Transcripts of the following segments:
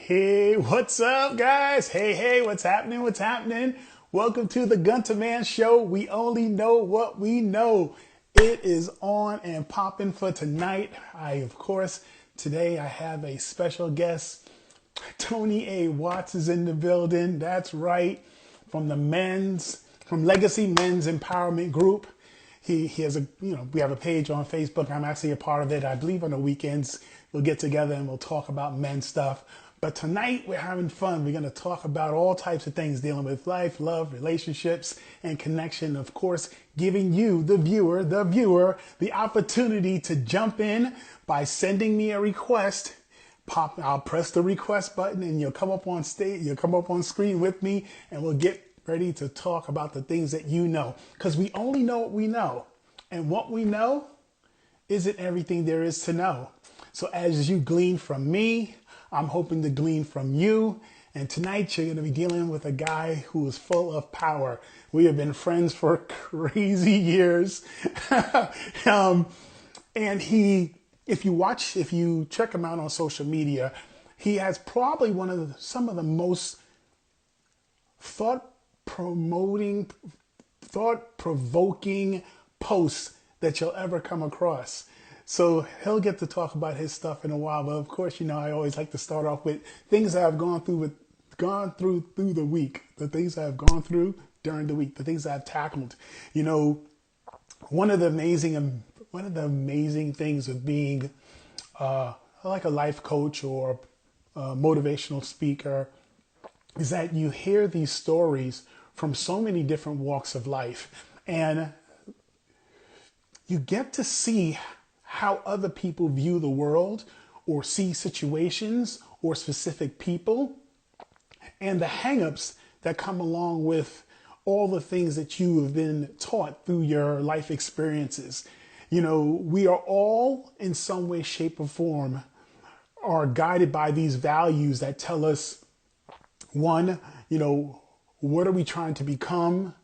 Hey, what's up, guys? Hey, what's happening? What's happening? Welcome to the GunterMan show. We only know what we know. It is on and popping for tonight. Today I have a special guest. Tony A. Watts is in the building. That's right. From Legacy Men's Empowerment Group. He has we have a page on Facebook. I'm actually a part of it. I believe on the weekends we'll get together and we'll talk about men stuff. But tonight we're having fun. We're going to talk about all types of things dealing with life, love, relationships, and connection. Of course, giving you, the viewer, the opportunity to jump in by sending me a request. I'll press the request button and you'll come up on stage. You'll come up on screen with me and we'll get ready to talk about the things that you know. Because we only know what we know. And what we know isn't everything there is to know. So as you glean from me, I'm hoping to glean from you. And tonight you're going to be dealing with a guy who is full of power. We have been friends for crazy years. And if you check him out on social media, he has probably some of the most thought-provoking posts that you'll ever come across. So he'll get to talk about his stuff in a while. But of course, I always like to start off with things that I've gone through through the week, the things I've gone through during the week, the things I've tackled. One of the amazing things of being like a life coach or a motivational speaker is that you hear these stories from so many different walks of life, and you get to see how other people view the world or see situations or specific people, and the hangups that come along with all the things that you have been taught through your life experiences. We are all in some way, shape, or form are guided by these values that tell us, one, what are we trying to become?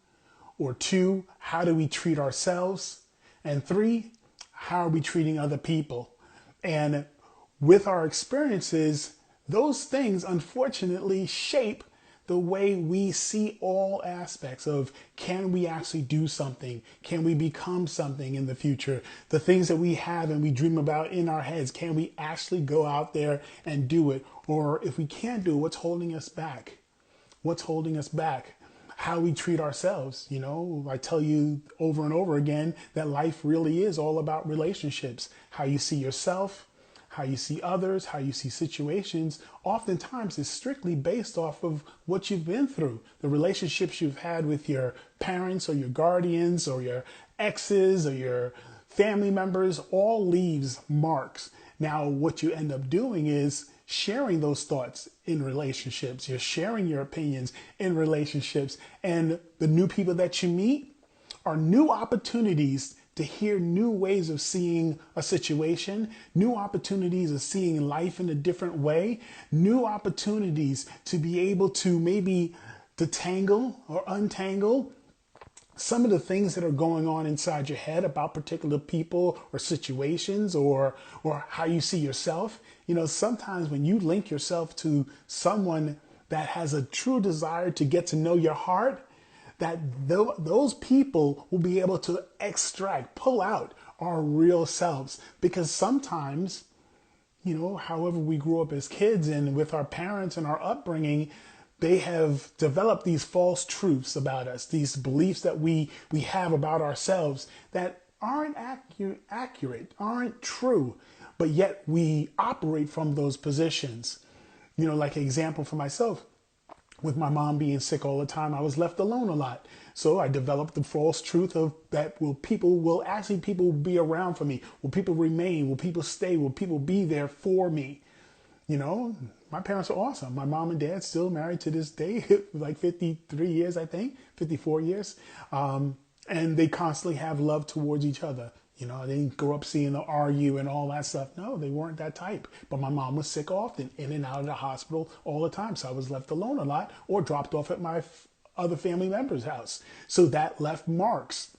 Or two, how do we treat ourselves? And three, how are we treating other people? And with our experiences, those things unfortunately shape the way we see all aspects of, can we actually do something? Can we become something in the future? The things that we have and we dream about in our heads, can we actually go out there and do it? Or if we can't do it, what's holding us back? What's holding us back? How we treat ourselves. I tell you over and over again that life really is all about relationships. How you see yourself, how you see others, how you see situations, oftentimes is strictly based off of what you've been through. The relationships you've had with your parents or your guardians or your exes or your family members all leaves marks. Now, what you end up doing is sharing those thoughts in relationships. You're sharing your opinions in relationships. And the new people that you meet are new opportunities to hear new ways of seeing a situation, new opportunities of seeing life in a different way, new opportunities to be able to maybe detangle or untangle some of the things that are going on inside your head about particular people or situations or how you see yourself. Sometimes when you link yourself to someone that has a true desire to get to know your heart, that those people will be able to pull out our real selves. Because sometimes, however we grew up as kids and with our parents and our upbringing, they have developed these false truths about us, these beliefs that we have about ourselves that aren't accurate, aren't true, but yet we operate from those positions. Like an example for myself, with my mom being sick all the time, I was left alone a lot. So I developed the false truth of that people will be around for me? Will people remain? Will people stay? Will people be there for me? My parents are awesome. My mom and dad still married to this day, like 53 years, I think, 54 years. And they constantly have love towards each other. They didn't grow up seeing them argue and all that stuff. No, they weren't that type. But my mom was sick often, in and out of the hospital all the time. So I was left alone a lot or dropped off at my other family member's house. So that left marks.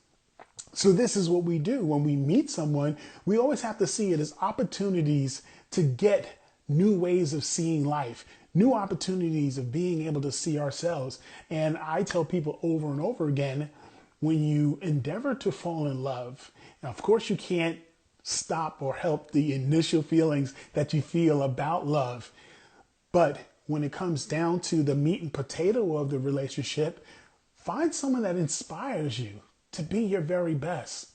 So this is what we do. When we meet someone, we always have to see it as opportunities to get new ways of seeing life, new opportunities of being able to see ourselves. And I tell people over and over again, when you endeavor to fall in love, now of course you can't stop or help the initial feelings that you feel about love. But when it comes down to the meat and potato of the relationship, find someone that inspires you to be your very best.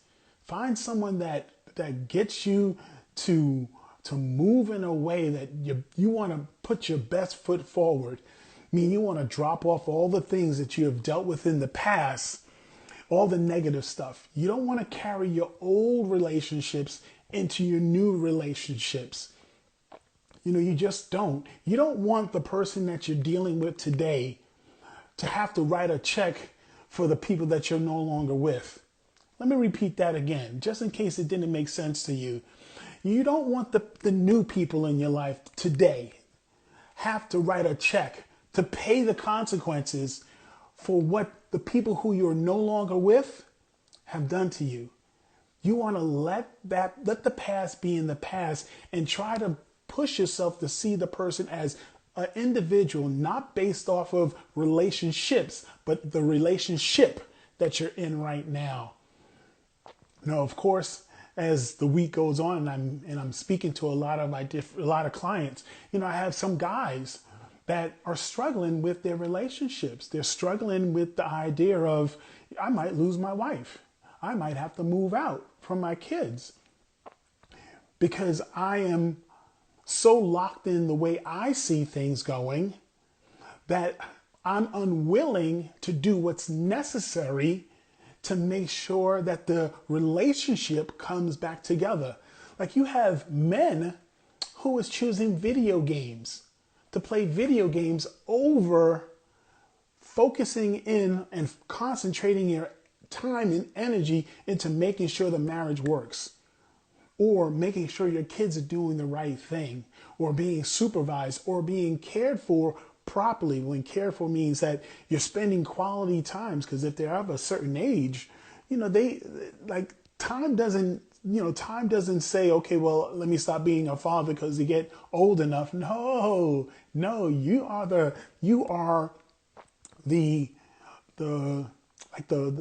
Find someone that gets you to move in a way that you want to put your best foot forward. I mean, you want to drop off all the things that you have dealt with in the past, all the negative stuff. You don't want to carry your old relationships into your new relationships. You just don't. You don't want the person that you're dealing with today to have to write a check for the people that you're no longer with. Let me repeat that again, just in case it didn't make sense to you. You don't want the new people in your life today have to write a check to pay the consequences for what the people who you're no longer with have done to you. You want to let the past be in the past and try to push yourself to see the person as an individual, not based off of relationships, but the relationship that you're in right now. Now, of course, as the week goes on, and I'm speaking to a lot of clients, I have some guys that are struggling with their relationships. They're struggling with the idea of, I might lose my wife. I might have to move out from my kids because I am so locked in the way I see things going that I'm unwilling to do what's necessary to make sure that the relationship comes back together. Like you have men who is choosing video games, to play video games over focusing in and concentrating your time and energy into making sure the marriage works, or making sure your kids are doing the right thing, or being supervised, or being cared for properly. When cared for means that you're spending quality times, because if they're of a certain age, time doesn't say, okay, well, let me stop being a father because you get old enough. No, you are the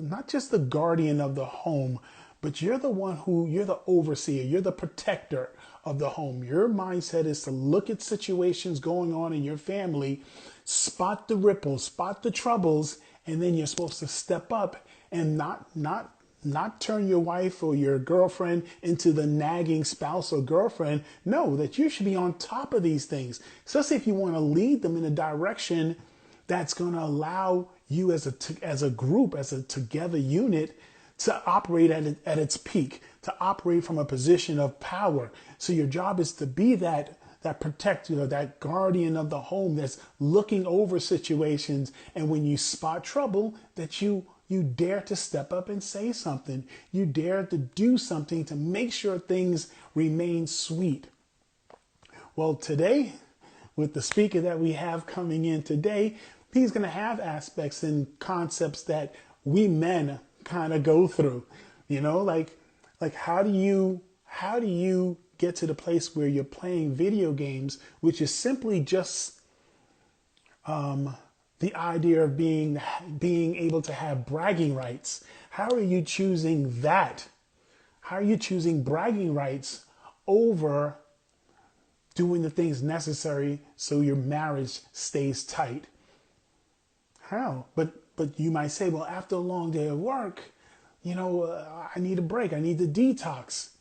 not just the guardian of the home, but you're the overseer, you're the protector of the home. Your mindset is to look at situations going on in your family, spot the ripples, spot the troubles, and then you're supposed to step up and not turn your wife or your girlfriend into the nagging spouse or girlfriend. No, that you should be on top of these things, especially if you want to lead them in a direction that's going to allow you as a group, as a together unit, to operate at its peak, to operate from a position of power. So your job is to be that protector, that guardian of the home that's looking over situations. And when you spot trouble, that you dare to step up and say something. You dare to do something to make sure things remain sweet. Well, today, with the speaker that we have coming in today, he's going to have aspects and concepts that we men kind of go through, like how do you get to the place where you're playing video games, which is simply just the idea of being able to have bragging rights. How are you choosing that? How are you choosing bragging rights over doing the things necessary so your marriage stays tight? How? But you might say, well, after a long day of work, I need a break. I need the detox.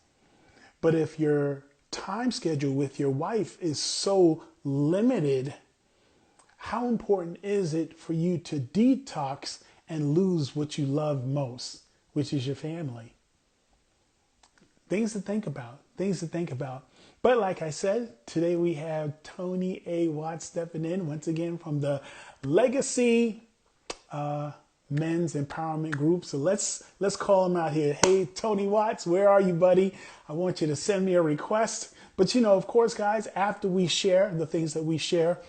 But if your time schedule with your wife is so limited, how important is it for you to detox and lose what you love most, which is your family? Things to think about. But like I said, today we have Tony A. Watts stepping in once again from the Legacy Men's Empowerment Group. So let's call him out here. Hey, Tony Watts, where are you, buddy? I want you to send me a request. But of course, guys, after we share the things that we share,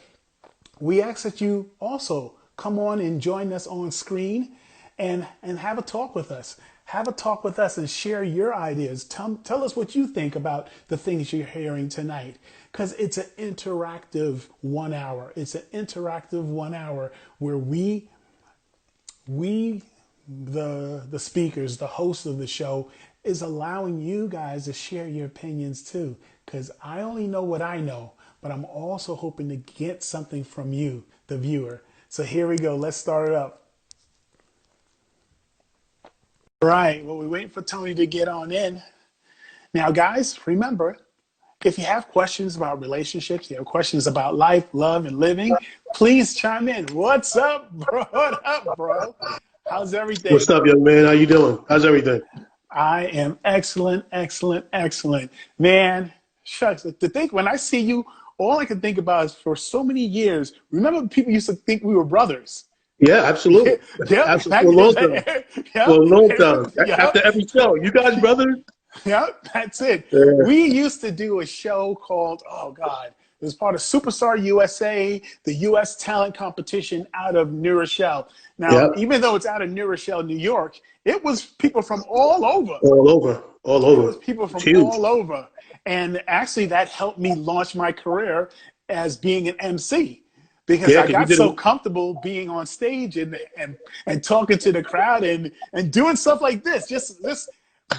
we ask that you also come on and join us on screen and have a talk with us. Have a talk with us and share your ideas. Tell us what you think about the things you're hearing tonight. Because it's an interactive 1 hour. It's an interactive 1 hour where we the speakers, the host of the show, is allowing you guys to share your opinions too. Because I only know what I know, but I'm also hoping to get something from you, the viewer. So here we go. Let's start it up. All right. Well, we're waiting for Tony to get on in. Now, guys, remember, if you have questions about relationships, you have questions about life, love, and living, please chime in. What's up, bro? What up, bro? How's everything? What's up, young man? How you doing? How's everything? I am excellent, excellent, excellent. Man, shucks. To think when I see you, all I can think about is for so many years, remember people used to think we were brothers. Yeah, absolutely. Yep, Absolutely. back For a in the long time. day. For a Yep, long time. yep. After every show, you guys brothers? Yep, that's it. Yeah. We used to do a show called, oh God, it was part of Superstar USA, the US talent competition out of New Rochelle. Now, Yeah. even though it's out of New Rochelle, New York, it was people from all over. All over. All It over. was people It's from huge. all over. And actually, that helped me launch my career as being an MC because Yeah, I because you got did so it. comfortable being on stage and talking to the crowd and doing stuff like this. Just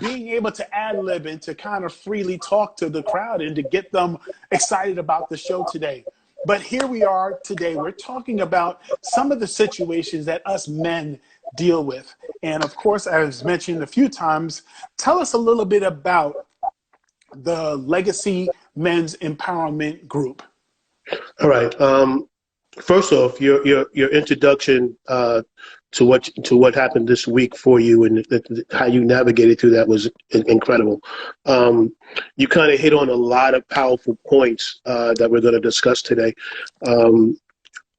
being able to ad lib and to kind of freely talk to the crowd and to get them excited about the show today. But here we are today. We're talking about some of the situations that us men deal with. And of course, as mentioned a few times, tell us a little bit about the Legacy Men's Empowerment Group. All right. First off, your introduction to what happened this week for you and how you navigated through that was incredible. You kind of hit on a lot of powerful points that we're going to discuss today. Um,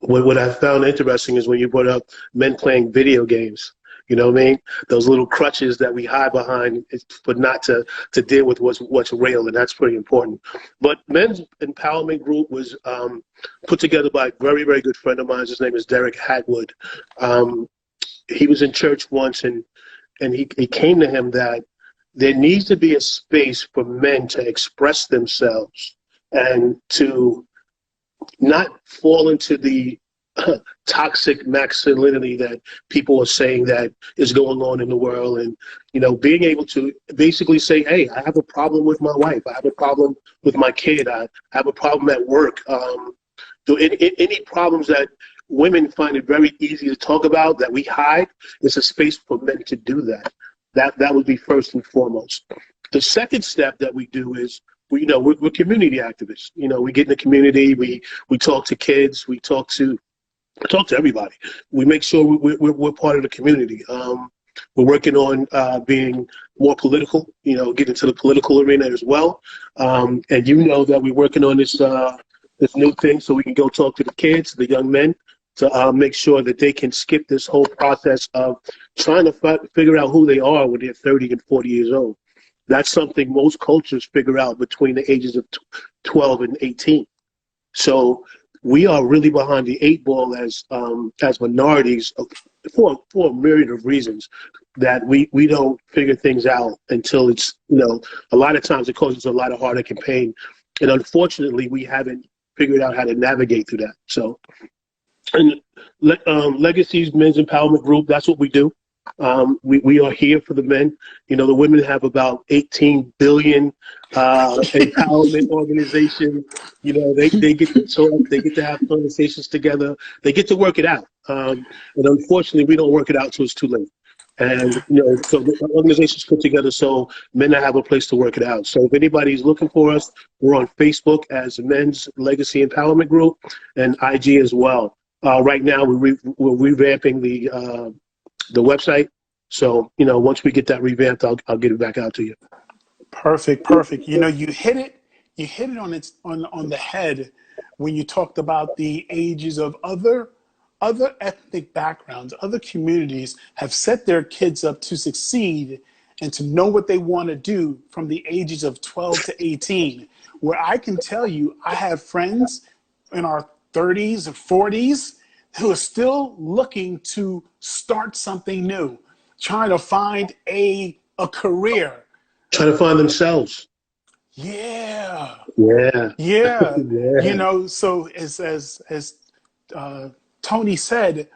what I found interesting is when you brought up men playing video games. You know what I mean? Those little crutches that we hide behind, but not to deal with what's real, and that's pretty important. But Men's Empowerment Group was put together by a very, very good friend of mine. His name is Derek Hagwood. Um, he was in church once, and he came to him that there needs to be a space for men to express themselves and to not fall into the toxic masculinity that people are saying that is going on in the world, and being able to basically say, hey, I have a problem with my wife, I have a problem with my kid, I have a problem at work. Any problems that women find it very easy to talk about that we hide, it's a space for men to do that. That would be first and foremost. The second step that we do is we're community activists. We get in the community, we talk to kids, we talk to everybody. We make sure we're part of the community. We're working on being more political, get into the political arena as well. And that we're working on this new thing so we can go talk to the kids, the young men, to make sure that they can skip this whole process of trying to figure out who they are when they're 30 and 40 years old. That's something most cultures figure out between the ages of 12 and 18. So we are really behind the eight ball as minorities for a myriad of reasons that we don't figure things out until it's, a lot of times it causes a lot of heartache and pain. And unfortunately, we haven't figured out how to navigate through that. So, and Legacy's Men's Empowerment Group, that's what we do. We are here for the men. The women have about 18 billion empowerment organization. They get to talk, they get to have conversations together, they get to work it out. And unfortunately, we don't work it out till it's too late. And so the organization's put together so men have a place to work it out. So if anybody's looking for us, we're on Facebook as Men's Legacy Empowerment Group and IG as well. Right now, we're revamping the website. So, once we get that revamped, I'll get it back out to you. Perfect, perfect. You hit it on the head when you talked about the ages of other ethnic backgrounds, other communities have set their kids up to succeed and to know what they want to do from the ages of 12 to 18. Where I can tell you, I have friends in our 30s or 40s who are still looking to start something new. trying to find a career. Trying to find themselves. Yeah. Yeah. Yeah. You Yeah. know, so as uh, Tony said,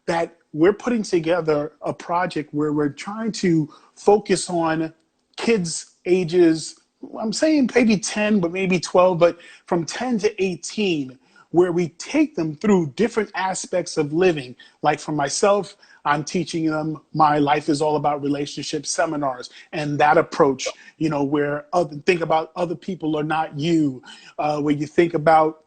that we're putting together a project where we're trying to focus on kids ages, I'm saying maybe 10, but maybe 12, but from 10 to 18, where we take them through different aspects of living. Like for myself, I'm teaching them my life is all about relationships seminars and that approach, you know, where think about other people are not you, where you think about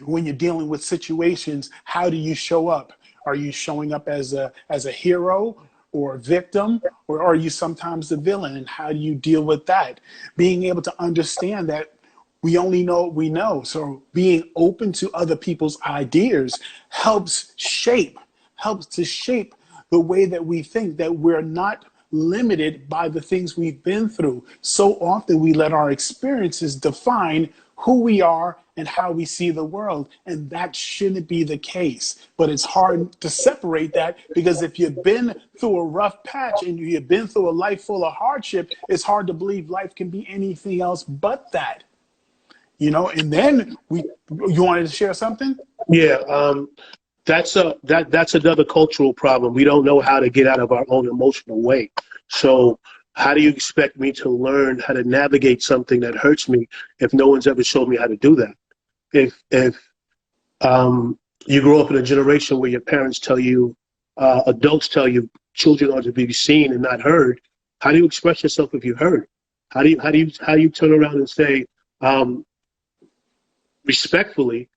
when you're dealing with situations, how do you show up? Are you showing up as a hero or a victim, or are you sometimes the villain? And how do you deal with that? Being able to understand that we only know what we know. So being open to other people's ideas helps to shape the way that we think, that we're not limited by the things we've been through. So often we let our experiences define who we are and how we see the world. And that shouldn't be the case. But it's hard to separate that, because if you've been through a rough patch and you've been through a life full of hardship, it's hard to believe life can be anything else but that. You know, and then you wanted to share something? Yeah. That's another cultural problem. We don't know how to get out of our own emotional way. So how do you expect me to learn how to navigate something that hurts me if no one's ever showed me how to do that? If you grow up in a generation where your parents tell you, adults tell you, children are to be seen and not heard, how do you express yourself if you're heard? How do you turn around and say, um, respectfully,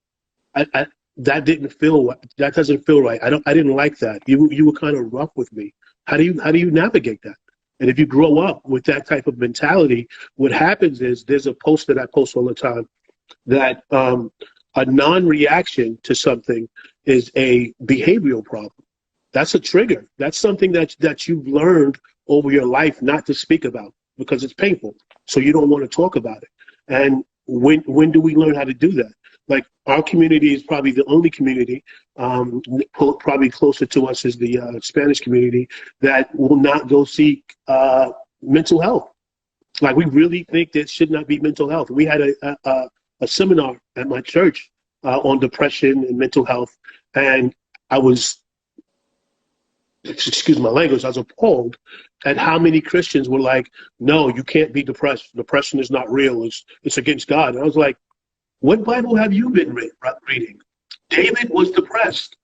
I that didn't feel, that doesn't feel right. I didn't like that. You were kind of rough with me. How do you navigate that? And if you grow up with that type of mentality, what happens is, there's a post that I post all the time, that a non-reaction to something is a behavioral problem. That's a trigger. That's something that you've learned over your life not to speak about because it's painful. So you don't want to talk about it. And when do we learn how to do that? Like, our community is probably the only community, probably closer to us is the Spanish community, that will not go seek mental health. Like, we really think there should not be mental health. We had a seminar at my church on depression and mental health, and I was, excuse my language, I was appalled at how many Christians were like, no, you can't be depressed. Depression is not real. It's against God. And I was like, what Bible have you been reading? David was depressed.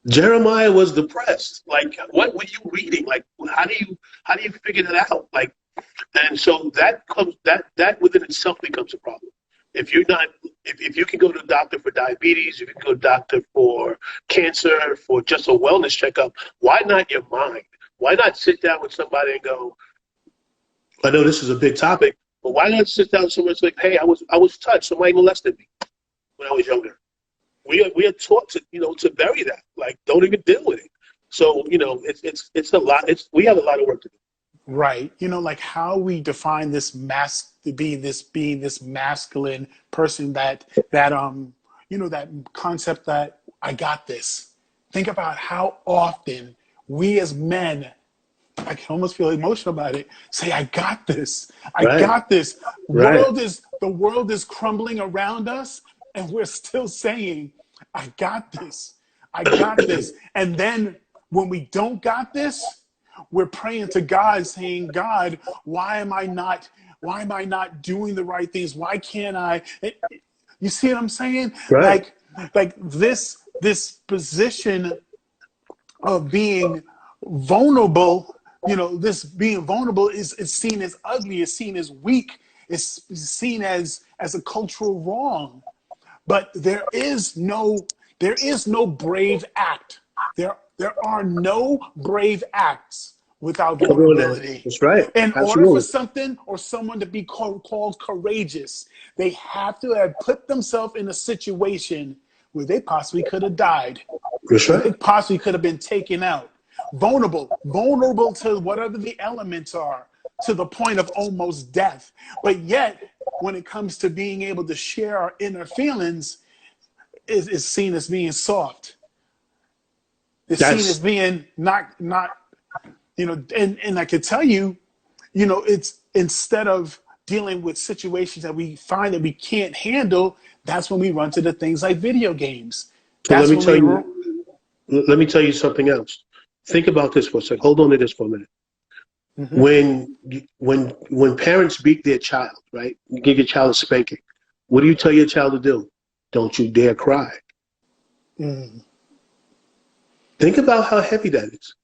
Jeremiah was depressed. Like, what were you reading? Like, how do you figure that out? Like, and so that within itself becomes a problem. If you're not, if you can go to a doctor for diabetes, you can go to a doctor for cancer, for just a wellness checkup, why not your mind? Why not sit down with somebody and go, I know this is a big topic, but why not sit down with someone and say, hey, I was touched, somebody molested me when I was younger. We are taught to, to bury that. Like, don't even deal with it. So, it's a lot. We have a lot of work to do. Right. You know, like how we define this being this masculine person, that concept that I got this. Think about how often we as men, I can almost feel emotional about it, say, I got this. I Right. got this. Right. The world is crumbling around us, and we're still saying, I got this. I got this. And then when we don't got this, we're praying to God, saying, God, why am I not doing the right things? Why can't I? You see what I'm saying? Right. Like this position of being vulnerable, this being vulnerable is seen as ugly, is seen as weak, is seen as a cultural wrong. But there is no brave act. There are no brave acts without Come on now. vulnerability. That's right. In order for Absolutely. something or someone to be called courageous, they have to have put themselves in a situation where they possibly could have died, That's where right. they possibly could have been taken out. Vulnerable to whatever the elements are, to the point of almost death. But yet, when it comes to being able to share our inner feelings, is seen as being soft. It's seen as That's being not And I could tell you, it's instead of dealing with situations that we find that we can't handle, that's when we run to the things like video games. So That's when let me tell you something else. Think about this for a second. Hold on to this for a minute. Mhm. When parents beat their child, right? You give your child a spanking. What do you tell your child to do? Don't you dare cry. Mm. Think about how heavy that is.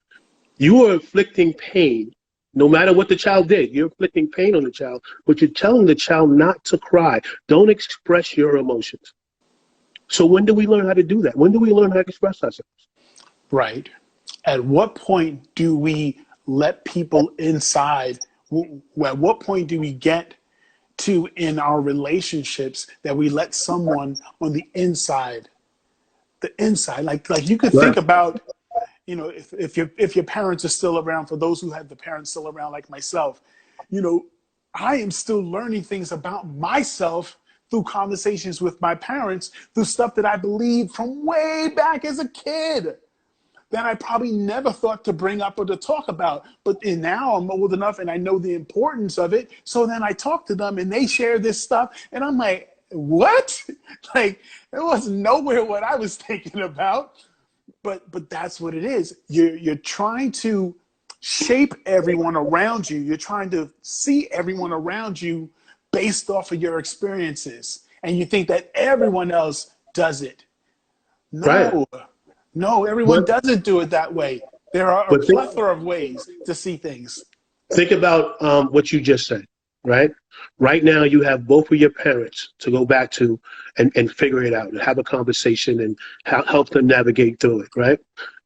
You are inflicting pain, no matter what the child did. You're inflicting pain on the child, but you're telling the child not to cry. Don't express your emotions. So when do we learn how to do that? When do we learn how to express ourselves? Right. At what point do we let people inside? At what point do we get to in our relationships that we let someone on the inside, like you could think Right. about, if your parents are still around, for those who have the parents still around like myself, you know, I am still learning things about myself through conversations with my parents, through stuff that I believed from way back as a kid that I probably never thought to bring up or to talk about. But now I'm old enough and I know the importance of it. So then I talk to them and they share this stuff. And I'm like, what? Like, it was nowhere what I was thinking about. But that's what it is. You're trying to shape everyone around you. You're trying to see everyone around you based off of your experiences. And you think that everyone else does it. Right. No, no, everyone But doesn't do it that way. There are a but plethora of ways to see things. think about what you just said, right? Right now, you have both of your parents to go back to and figure it out and have a conversation and help them navigate through it, right?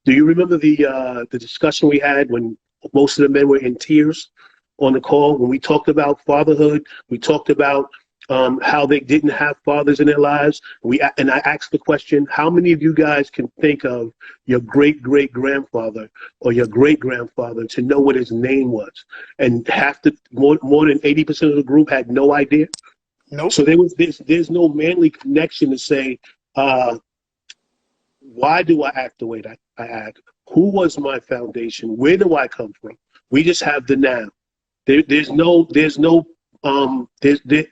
Do you remember the discussion we had when most of the men were in tears on the call when we talked about fatherhood? We talked about how they didn't have fathers in their lives. And I asked the question, how many of you guys can think of your great great grandfather or your great grandfather to know what his name was? And more than 80% of the group had no idea. Nope. So there's no manly connection to say, uh, why do I act the way that I act? Who was my foundation? Where do I come from? We just have the now. There's no there's there,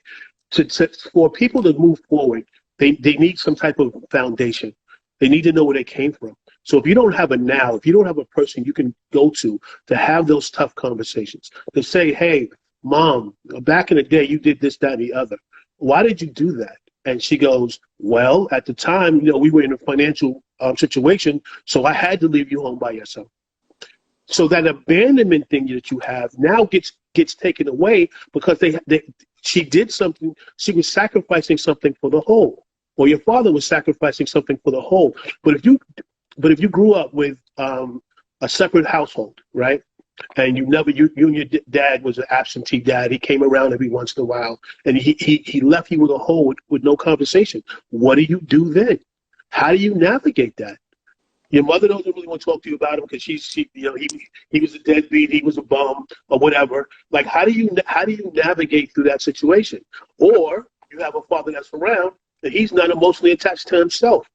for people to move forward, they need some type of foundation. They need to know where they came from. So if you don't have a now, if you don't have a person you can go to have those tough conversations, to say, hey, mom, back in the day, you did this, that, and the other. Why did you do that? And she goes, well, at the time, we were in a financial situation, so I had to leave you home by yourself. So that abandonment thing that you have now gets taken away because she did something. She was sacrificing something for the whole, or your father was sacrificing something for the whole. But if you grew up with a separate household, right, and you and your dad was an absentee dad. He came around every once in a while, and he left you with a hole with no conversation. What do you do then? How do you navigate that? Your mother doesn't really want to talk to you about him because he was a deadbeat, he was a bum, or whatever. Like, how do you navigate through that situation? Or you have a father that's around and he's not emotionally attached to himself.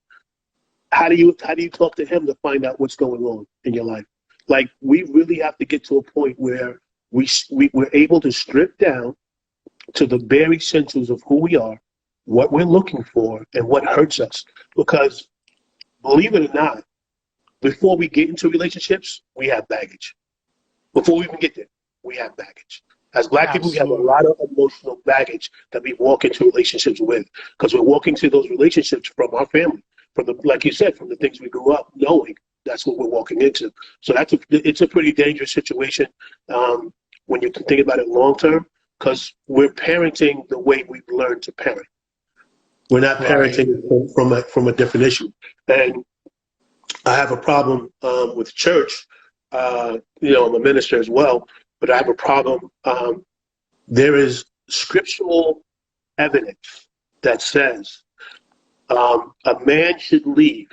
How do you talk to him to find out what's going on in your life? Like, we really have to get to a point where we're able to strip down to the bare essentials of who we are, what we're looking for, and what hurts us. Because believe it or not, before we get into relationships, we have baggage. Before we even get there, we have baggage. As Black people, we have a Absolutely. lot of emotional baggage that we walk into relationships with because we're walking to those relationships from our family, like you said, from the things we grew up knowing. That's what we're walking into. So it's a pretty dangerous situation when you think about it long term because we're parenting the way we've learned to parent. We're not Right. parenting from a different issue. And I have a problem with church. I'm a minister as well, but I have a problem. There is scriptural evidence that says a man should leave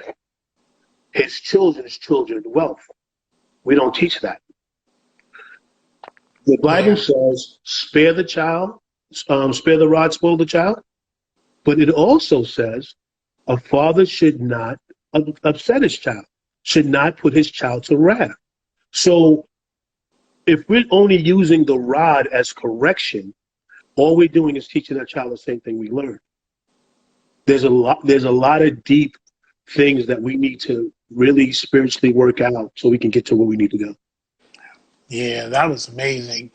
his children's children wealth. We don't teach that. The Bible Yeah. says, spare the child, spare the rod, spoil the child. But it also says a father should not upset his child, should not put his child to wrath. So if we're only using the rod as correction, all we're doing is teaching that child the same thing we learned. There's a lot of deep things that we need to really spiritually work out so we can get to where we need to go. Yeah, that was amazing.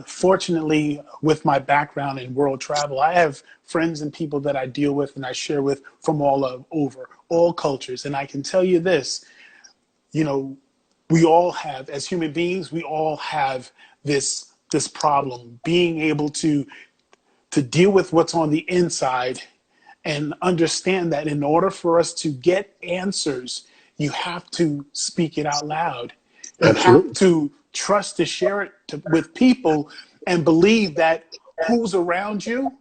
Fortunately, with my background in world travel, I have friends and people that I deal with and I share with from over all cultures. And I can tell you this, you know, we all have, as human beings, we all have this problem, being able to deal with what's on the inside and understand that in order for us to get answers, you have to speak it out loud. You have Absolutely. to trust to share it with people and believe that who's around you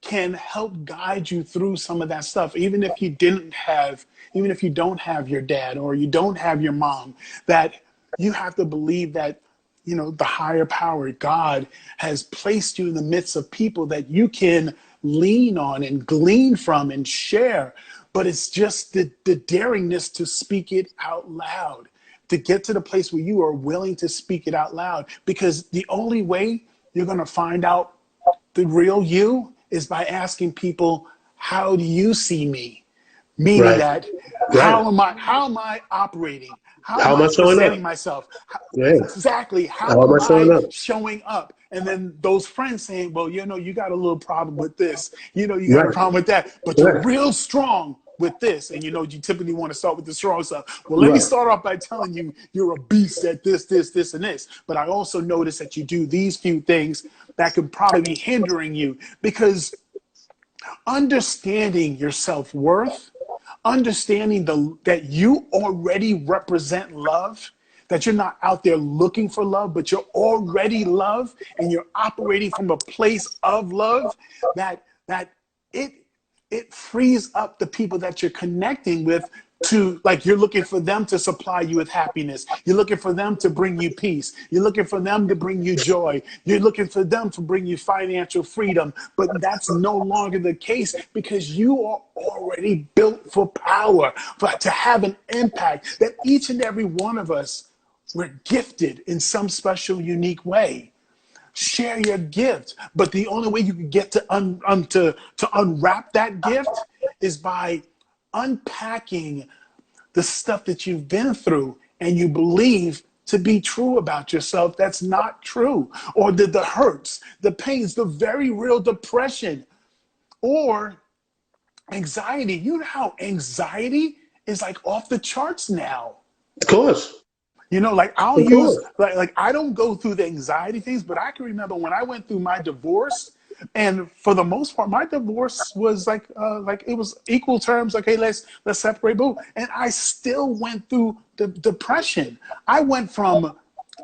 can help guide you through some of that stuff. Even if you don't have your dad or you don't have your mom, that you have to believe that, the higher power, God, has placed you in the midst of people that you can lean on and glean from and share. But it's just the daringness to speak it out loud, to get to the place where you are willing to speak it out loud. Because the only way you're going to find out the real you is by asking people, how do you see me? Meaning Right. that, Right. how am I operating? How How am am I I showing up? presenting myself? Yeah. Exactly. How How am am I showing I up? showing up? And then those friends saying, well, you got a little problem with this. You got a Right. problem with that, but you're Right. real strong with this. And you typically want to start with the strong stuff. Well, let me Right. start off by telling you you're a beast at this, and this. But I also notice that you do these few things that could probably be hindering you, because understanding your self-worth, understanding that you already represent love, that you're not out there looking for love, but you're already love and you're operating from a place of love, that it it frees up the people that you're connecting with, to, like, you're looking for them to supply you with happiness. You're looking for them to bring you peace. You're looking for them to bring you joy. You're looking for them to bring you financial freedom. But that's no longer the case, because you are already built for power, to have an impact, that each and every one of us, we're gifted in some special, unique way. Share your gift, but the only way you can get to unwrap that gift is by unpacking the stuff that you've been through and you believe to be true about yourself that's not true, or the hurts, the pains, the very real depression or anxiety. You know how anxiety is like off the charts now. Of course. Like, I'll Of use, course. like I don't go through the anxiety things, but I can remember when I went through my divorce, and for the most part, my divorce was like it was equal terms. Okay, let's separate, boo. And I still went through the depression. I went from,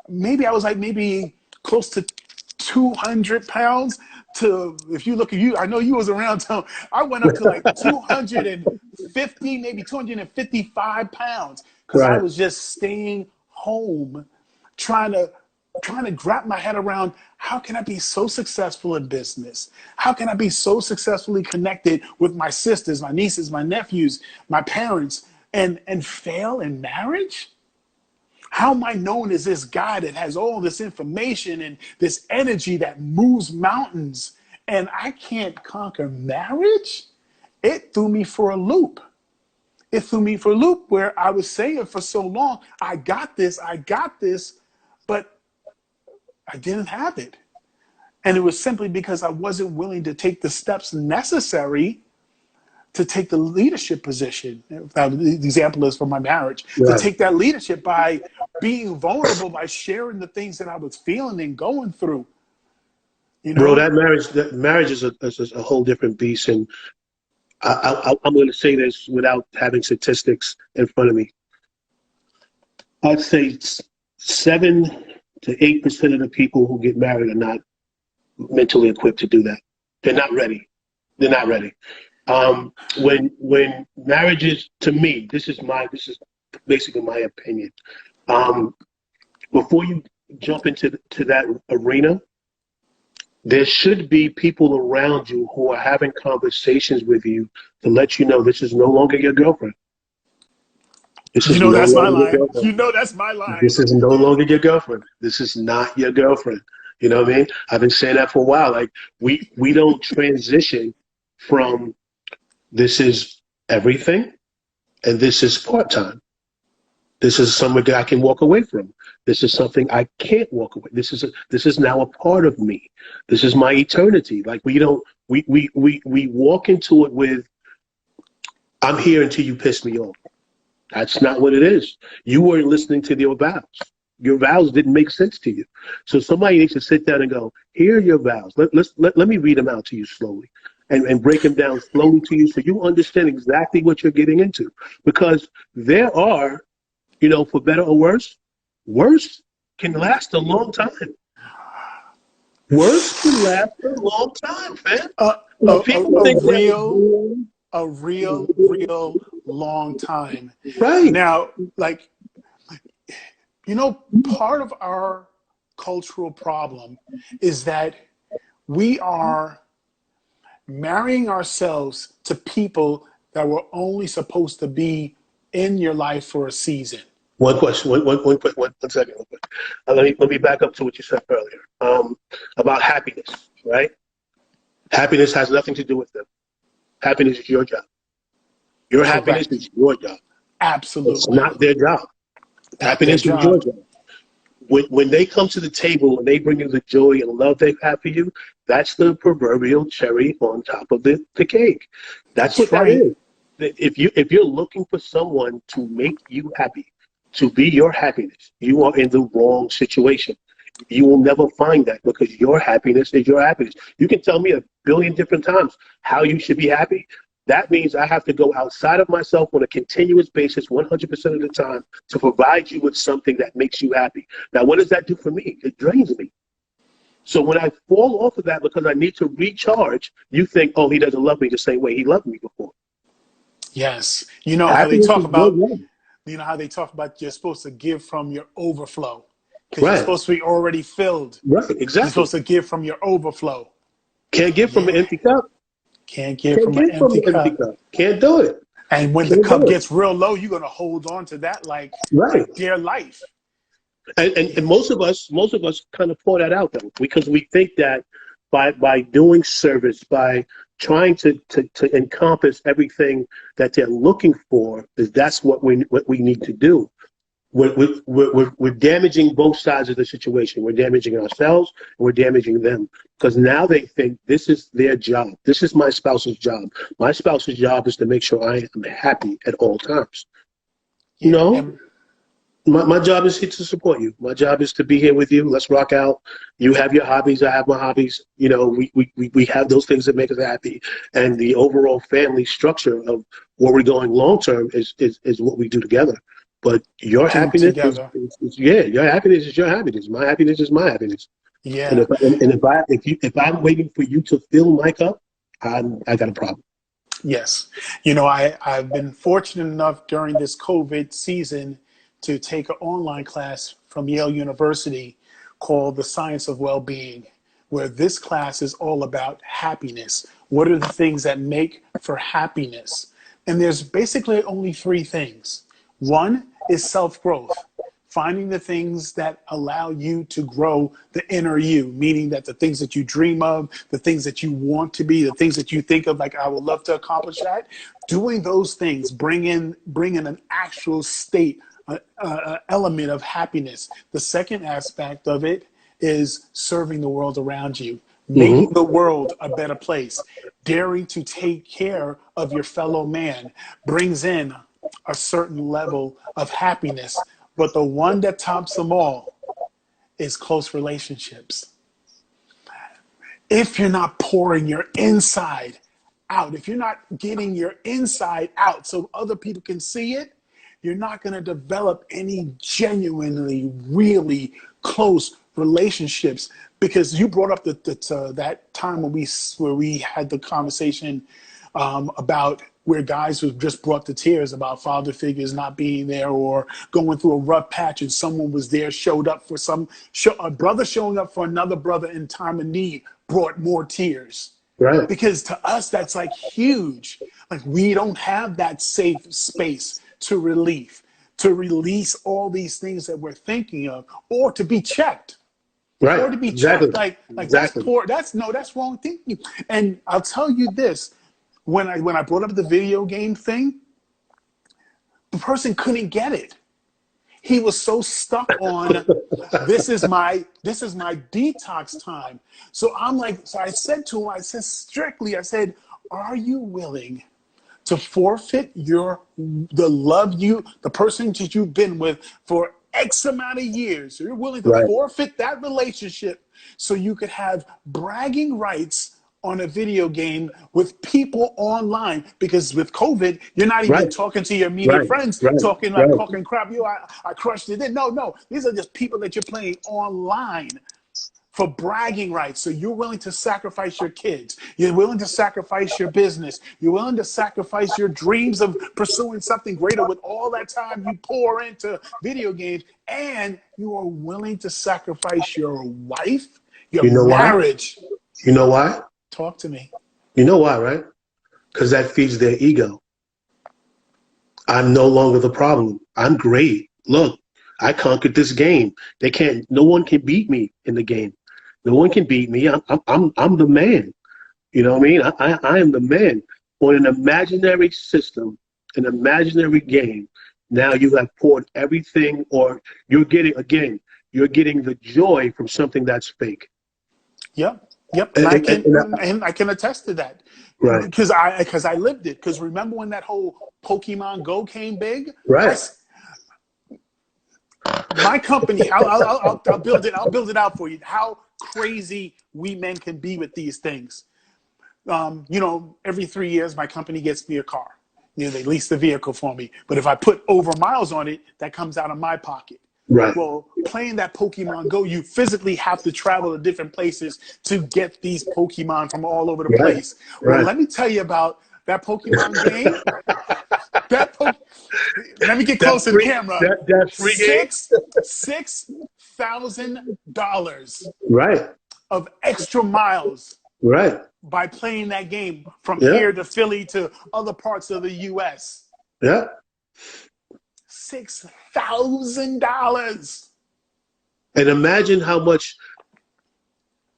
maybe I was like maybe close to 200 pounds to, if you look at you, I know you was around town. I went up to like 250, maybe 255 pounds, because I Right. was just staying home, trying to wrap my head around, how can I be so successful in business? How can I be so successfully connected with my sisters, my nieces, my nephews, my parents, and fail in marriage? How am I known as this guy that has all this information and this energy that moves mountains, and I can't conquer marriage? It threw me for a loop. It threw me for a loop where I was saying for so long, I got this, but I didn't have it. And it was simply because I wasn't willing to take the steps necessary to take the leadership position. The example is for my marriage, to Right. take that leadership by being vulnerable, by sharing the things that I was feeling and going through. You Bro, know, that marriage is a whole different beast. And I'm going to say this without having statistics in front of me. I'd say 7 to 8% of the people who get married are not mentally equipped to do that. They're not ready. They're not ready. When marriages, to me, this is basically my opinion. Um, Before you jump into to that arena, there should be people around you who are having conversations with you to let you know this is no longer your girlfriend. This You is know no that's my longer your line. girlfriend. You know that's my line. This is no longer your girlfriend. This is not your girlfriend. You know what I mean? I've been saying that for a while. Like we don't transition from this is everything and this is part time. This is something I can walk away from. This is something I can't walk away. This is now a part of me. This is my eternity. Like we don't we walk into it with I'm here until you piss me off. That's not what it is. You weren't listening to your vows. Your vows didn't make sense to you. So somebody needs to sit down and go, here are your vows. Let me read them out to you slowly and break them down slowly to you so you understand exactly what you're getting into. Because there are, you know, for better or worse, worse can last a long time. Worse can last a long time, man. A, You a, know, a, people a think that real, a real long time. right. Now, like, you know, part of our cultural problem is that we are marrying ourselves to people that were only supposed to be in your life for a season. One question, one second, real quick. Let me back up to what you said earlier about happiness, right? Happiness has nothing to do with them. Happiness is your job. Your happiness Correct. is your job. It's Absolutely. not their job. Not their Happiness is your job. job. When they come to the table and they bring you the joy and love they have for you, that's the proverbial cherry on top of the cake. That's what That's that right. is. If you're looking for someone to make you happy, to be your happiness, you are in the wrong situation. You will never find that because your happiness is your happiness. You can tell me a billion different times how you should be happy. That means I have to go outside of myself on a continuous basis, 100% of the time, to provide you with something that makes you happy. Now, what does that do for me? It drains me. So when I fall off of that because I need to recharge, you think, oh, he doesn't love me the same way he loved me before. Yes. You know how they Happiness talk is your about, love. you know how they talk about you're supposed to give from your overflow because you're Right. supposed to be already filled. Right. You're Exactly. supposed to give from your overflow. Can't give from an Yeah. empty cup. Can't give Can't from an give from empty an empty cup. cup. Can't do it. And when the Can't cup do it. gets real low, you're gonna hold on to that Right. like dear life. And most of us kind of pour that out though, because we think that by doing service, by trying to encompass everything that they're looking for, is that's what we need to do. We're damaging both sides of the situation. We're damaging ourselves and we're damaging them because now they think this is their job. This is my spouse's job. My spouse's job is to make sure I am happy at all times. Yeah. No, And my job is here to support you. My job is to be here with you. Let's rock out. You have your hobbies. I have my hobbies. You know, we have those things that make us happy. And the overall family structure of where we're going long term is what we do together. But your do happiness together. yeah, your happiness is your happiness. My happiness is my happiness. And Yeah. if I'm waiting for you to fill my cup, I got a problem. Yes. You know, I've been fortunate enough during this COVID season to take an online class from Yale University called The Science of Well-Being, where this class is all about happiness. What are the things that make for happiness? And there's basically only three things. One is self-growth, finding the things that allow you to grow the inner you, meaning that the things that you dream of, the things that you want to be, the things that you think of, like I would love to accomplish that, doing those things, bring in an actual state, element of happiness. The second aspect of it is serving the world around you, making Mm-hmm. the world a better place, daring to take care of your fellow man brings in a certain level of happiness. But the one that tops them all is close relationships. If you're not pouring your inside out, if you're not getting your inside out so other people can see it, you're not going to develop any genuinely, really close relationships. Because you brought up that time when we had the conversation about where guys were just brought to tears about father figures not being there or going through a rough patch and someone was there, showed up for a brother showing up for another brother in time of need brought more tears. Right. Because to us, that's like huge. Like we don't have that safe space to relieve. to release all these things that we're thinking of, or to be checked. Right. Or to be Exactly. checked. Like that's Exactly. poor. That's wrong thinking. And I'll tell you this: when I brought up the video game thing, the person couldn't get it. He was so stuck on this is my detox time. So I'm like, so I said to him, I said strictly, I said, are you willing to forfeit the person that you've been with for X amount of years? So you're willing to Right. forfeit that relationship so you could have bragging rights on a video game with people online, because with COVID, you're not even Right. talking to your immediate Right. friends, Right. talking like Right. talking crap. I crushed it. No. These are just people that you're playing online for bragging rights. So you're willing to sacrifice your kids. You're willing to sacrifice your business. You're willing to sacrifice your dreams of pursuing something greater with all that time you pour into video games. And you are willing to sacrifice your wife, your You know why? marriage. You know why? Talk to me. You know why, right? Because that feeds their ego. I'm no longer the problem. I'm great. Look, I conquered this game. No one can beat me in the game. No one can beat me. I'm the man. You know what I mean? I am the man. On an imaginary system, an imaginary game, now you have poured everything, or you're getting the joy from something that's fake. Yep. And I can attest to that. Right. Because I lived it. Because remember when that whole Pokemon Go came big? Right. My company, I'll build it. I'll build it out for you. How crazy we men can be with these things. Every 3 years, my company gets me a car. They lease the vehicle for me. But if I put over miles on it, that comes out of my pocket. Right. Well, playing that Pokemon Go, you physically have to travel to different places to get these Pokemon from all over the place. Right. Well, let me tell you about that Pokemon game. Let me get close to the camera. That free game? $6,000 Right. of extra miles. Right. By playing that game from here to Philly to other parts of the U.S. Yeah. $6,000. And imagine how much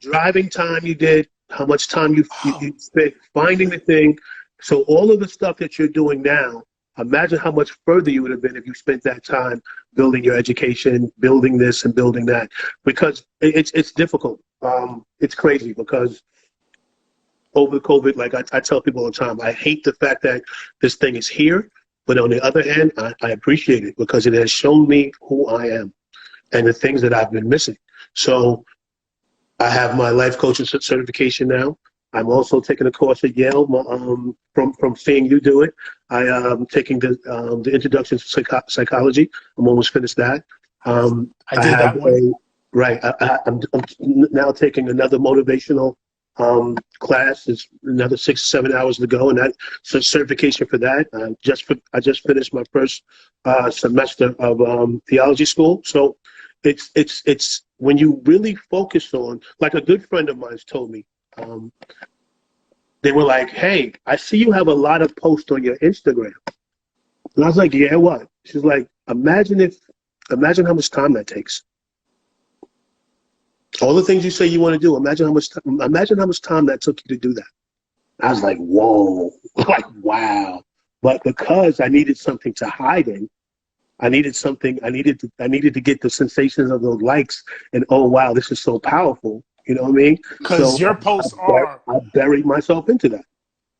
driving time you did, how much time you spent finding the thing. So all of the stuff that you're doing now, imagine how much further you would have been if you spent that time building your education, building this and building that. Because it's difficult. It's crazy because over COVID, like I tell people all the time, I hate the fact that this thing is here. But on the other hand, I appreciate it because it has shown me who I am and the things that I've been missing. So I have my life coaching certification now. I'm also taking a course at Yale from seeing you do it. I am taking the introduction to psychology. I'm almost finished that. I did that one. I'm now taking another motivational class. It's another 6 or 7 hours to go, and that certification for that. I just finished my first semester of theology school. So it's when you really focus on, like a good friend of mine told me, they were like, "Hey, I see you have a lot of posts on your Instagram." And I was like, "Yeah, what?" She's like, imagine how much time that takes. All the things you say you want to do, imagine how much time that took you to do that. I was like, whoa, like, wow. But because I needed something to hide in, I needed to get the sensations of those likes and, oh, wow, this is so powerful. You know what I mean? Because your posts I buried myself into that.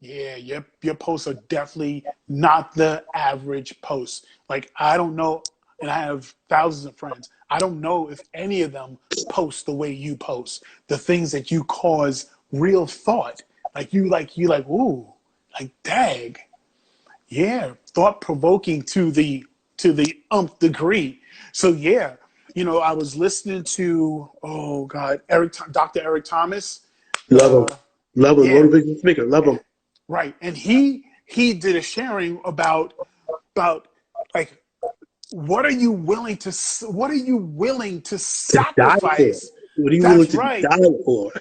Yeah, your posts are definitely not the average post. Like, I don't know, and I have thousands of friends. I don't know if any of them post the way you post. The things that you cause real thought. Ooh, like dag. Yeah, thought provoking to the umph degree. So yeah, I was listening to Dr. Eric Thomas. Love him, yeah. motivational speaker. Love him. Right, and he did a sharing about like what are you willing to sacrifice What are you willing That's to right. die for?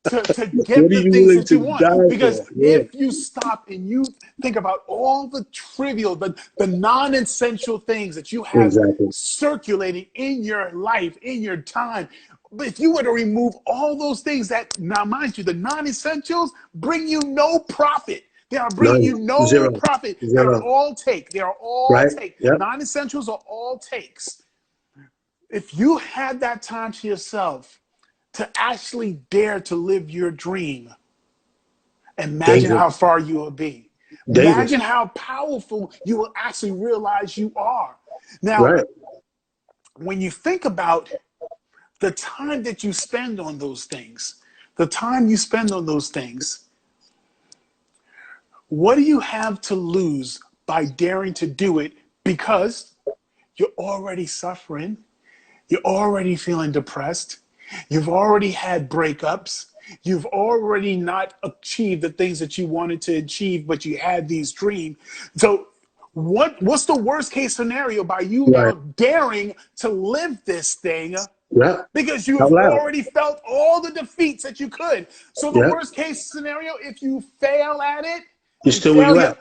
To What get are the you things willing that you to want. die Because for? Yeah, if you stop and you think about all the trivial, the non-essential things that you have exactly. circulating in your life, in your time, but if you were to remove all those things that, now mind you, the non-essentials bring you no profit. They are bringing None. you no Zero. profit. They're Zero. all take. They are all Right? take. Yep. Non-essentials are all takes. If you had that time to yourself to actually dare to live your dream, imagine Dangerous. how far you will be. Dangerous. Imagine how powerful you will actually realize you are. Now, Right. when you think about the time that you spend on those things, the time you spend on those things, what do you have to lose by daring to do it? Because you're already suffering. You're already feeling depressed. You've already had breakups. You've already not achieved the things that you wanted to achieve, but you had these dreams. So what's the worst case scenario by you now Right. daring to live this thing, Yeah. because you Out have loud. already felt all the defeats that you could. So the Yeah. worst case scenario, if you fail at it, You're you still where fail, you at.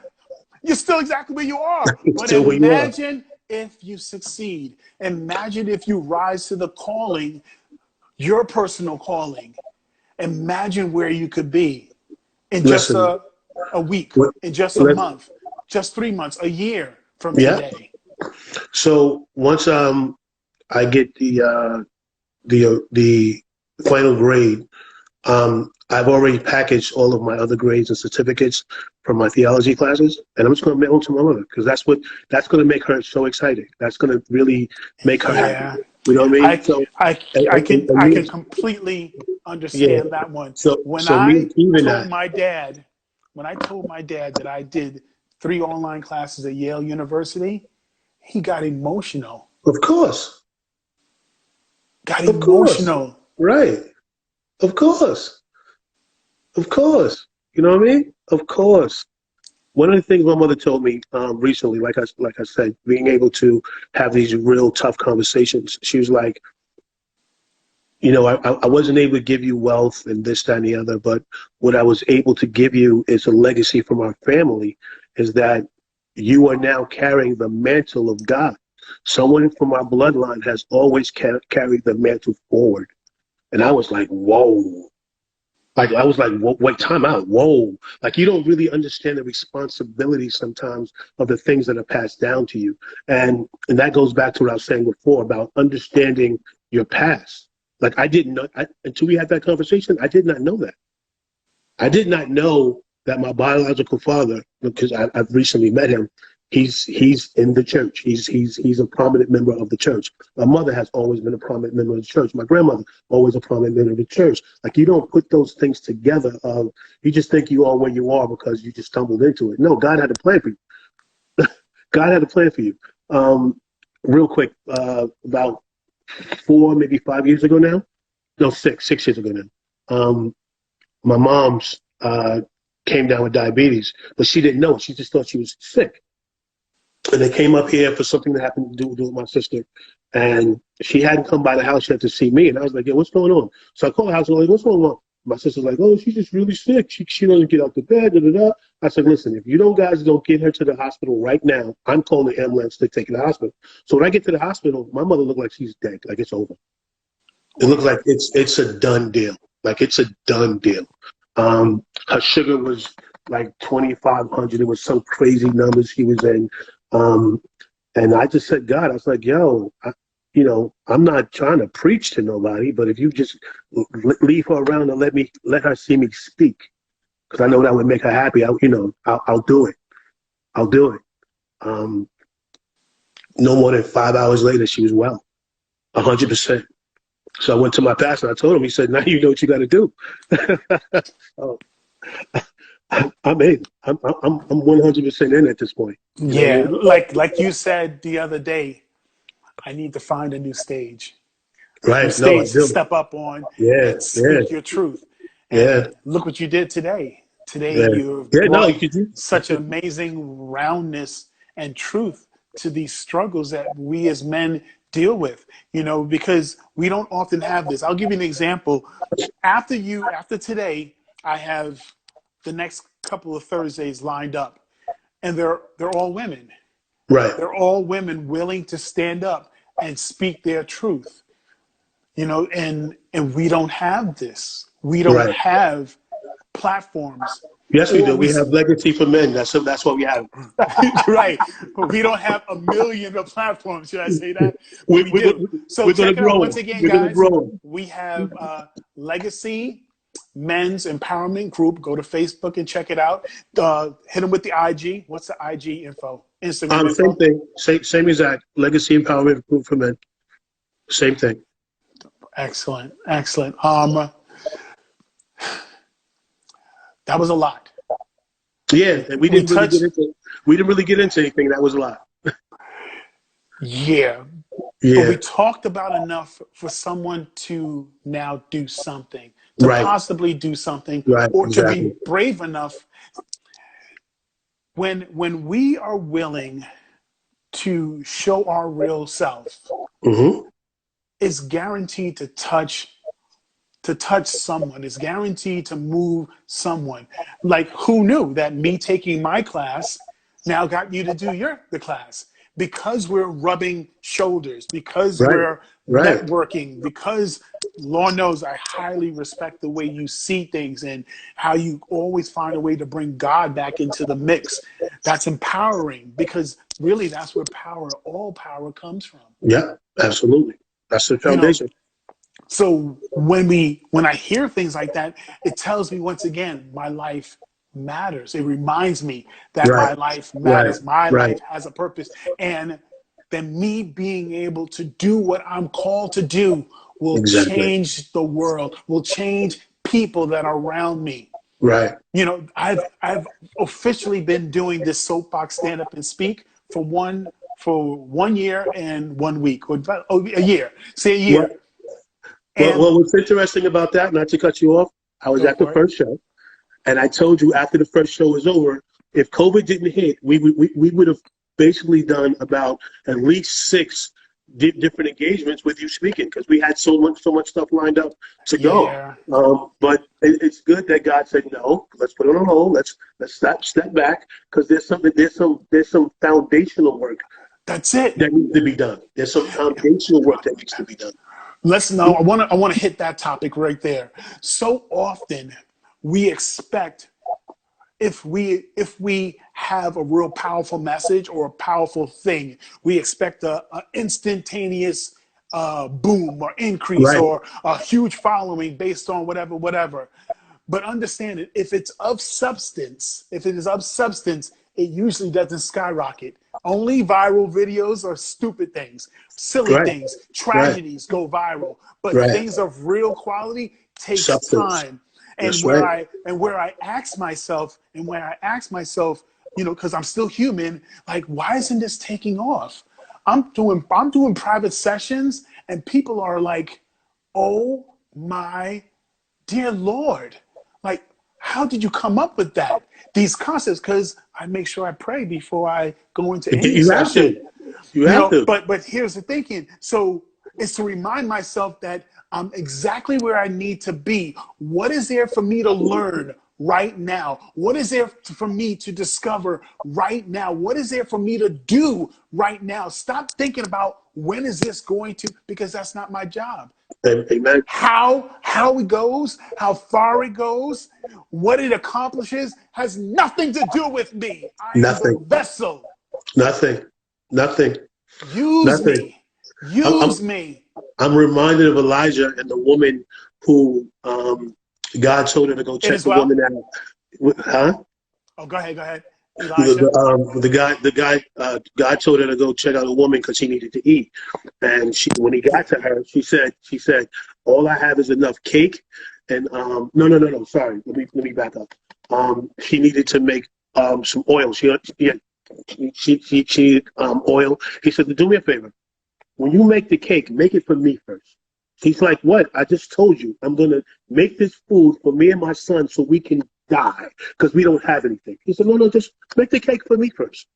you're still exactly where you are. You're But still where you are. imagine if you succeed. Imagine if you rise to the calling, your personal calling. Imagine where you could be in just Listen. a week, What, in just a let's, month, just 3 months, a year from yeah. today. So once I get the final grade, I've already packaged all of my other grades and certificates from my theology classes, and I'm just going to mail them to my mother because that's going to make her so excited. That's going to really make her happy. Yeah. You know what I mean? I So, I and I me, can completely yeah. understand that one. So, When so me and I Steve and told I, my dad, when I told my dad that I did 3 online classes at Yale University, he got emotional. of course, Got of course, emotional. right, of course, of course. You know what I mean? Of course. One of the things my mother told me recently, like I said, being able to have these real tough conversations. She was like, I wasn't able to give you wealth and this, that, and the other, but what I was able to give you is a legacy from our family, is that you are now carrying the mantle of God. Someone from our bloodline has always carried the mantle forward. And I was like, whoa. Like, I was like, wait, time out. Whoa. Like, you don't really understand the responsibility sometimes of the things that are passed down to you. And that goes back to what I was saying before about understanding your past. Like, I didn't know, until we had that conversation, I did not know that. I did not know that my biological father, because I've recently met him, he's in the church. He's a prominent member of the church. My mother has always been a prominent member of the church. My grandmother always a prominent member of the church. Like, you don't put those things together. You just think you are where you are because you just stumbled into it. No, God had a plan for you. God had a plan for you. Real quick, about 4, maybe 5 years ago now. No, 6 years ago now. My mom's came down with diabetes, but she didn't know. She just thought she was sick. And they came up here for something that happened to do with my sister. And she hadn't come by the house yet to see me. And I was like, yeah, what's going on? So I called the house and I was like, what's going on? My sister's like, oh, she's just really sick. She doesn't get out of bed. Da, da, da. I said, listen, if you guys don't get her to the hospital right now, I'm calling the ambulance to take her to the hospital. So when I get to the hospital, my mother looked like she's dead, like it's over. It looks like it's a done deal. Like, it's a done deal. Her sugar was like 2,500. It was some crazy numbers she was in. And I just said, God, I was like, yo, I'm not trying to preach to nobody, but if you just leave her around and let her see me speak, because I know that would make her happy. I'll do it. I'll do it. No more than 5 hours later, she was well, 100%. So I went to my pastor and I told him. He said, now you know what you got to do. Oh, I'm in. I'm 100% in at this point. You know what I Yeah, mean? like you said the other day, I need to find a new stage. New Right. No, I stage to do. step up on Yeah. and Yeah. speak your truth. Yeah. And look what you did today. Today Yeah. you Yeah. No, you brought could do. such amazing roundness and truth to these struggles that we as men deal with, because we don't often have this. I'll give you an example. After today, I have the next couple of Thursdays lined up, and they're all women. Right. They're all women willing to stand up and speak their truth, and we don't have this. We don't Right. have platforms. Yes, we Or do. We have Legacy for Men. That's what we have. right. We don't have a million of platforms. Should I say that? But we We're do. So going to check it out grow. once again, We're going to guys. grow. We have Legacy Men's Empowerment Group. Go to Facebook and check it out. Hit them with the IG. What's the IG info? Instagram info? Same thing. Same exact. Legacy Empowerment Group for Men. Same thing. Excellent. Excellent. That was a lot. Yeah, and we didn't really get into anything. That was a lot. Yeah. Yeah. But we talked about enough for someone to now do something, to Right. possibly do something, Right. or Exactly. to be brave enough. When we are willing to show our real self, Mm-hmm. it's guaranteed to touch someone. It's guaranteed to move someone. Like, who knew that me taking my class now got you to do the class? Because we're rubbing shoulders, because Right. we're Right. networking, because Lord knows I highly respect the way you see things and how you always find a way to bring God back into the mix. That's empowering, because really that's where all power comes from. Yeah, absolutely. That's the foundation. So when I hear things like that, it tells me once again, my life matters. It reminds me that my Right. life matters. My Right. life has a purpose. And then me being able to do what I'm called to do will Exactly. change the world, will change people that are around me. Right. I've officially been doing this soapbox stand up and speak for 1 year and 1 week, or a year. Say a year. Well, what's interesting about that, not to cut you off, I was at the first show, and I told you after the first show was over, if COVID didn't hit, we would have basically done about at least 6 different engagements with you speaking, because we had so much stuff lined up to go. But it's good that God said, no, let's put it on hold. Let's step back, because there's some foundational work. That's it. That needs to be done. There's some foundational work that needs to be done. I want to hit that topic right there. So often we expect, if we have a real powerful message or a powerful thing, we expect a instantaneous boom or increase, Right. or a huge following based on whatever. But understand it, if it is of substance, it usually doesn't skyrocket. Only viral videos are stupid things, silly things, tragedies go viral. But things of real quality takes time. And where I ask myself, because I'm still human, like, why isn't this taking off? I'm doing private sessions, and people are like, oh my dear Lord, like, how did you come up with that? These concepts, because I make sure I pray before I go into any session. You have to. But here's the thinking. So it's to remind myself that I'm exactly where I need to be. What is there for me to learn right now? What is there for me to discover right now? What is there for me to do right now? Stop thinking about when is this going to, because that's not my job. Amen. How it goes, how far it goes, what it accomplishes has nothing to do with me. I am the vessel. Nothing. Use me. Use me. I'm reminded of Elijah and the woman who God told her to go check the woman out. Huh? Oh, go ahead. Elijah. The guy, God told her to go check out a woman because she needed to eat. And when he got to her, she said, all I have is enough cake. And no, sorry. Let me back up. She needed to make some oil. She needed oil. He said, do me a favor. When you make the cake, make it for me first. He's like, what? I just told you I'm going to make this food for me and my son so we can die because we don't have anything. He said, no, just make the cake for me first.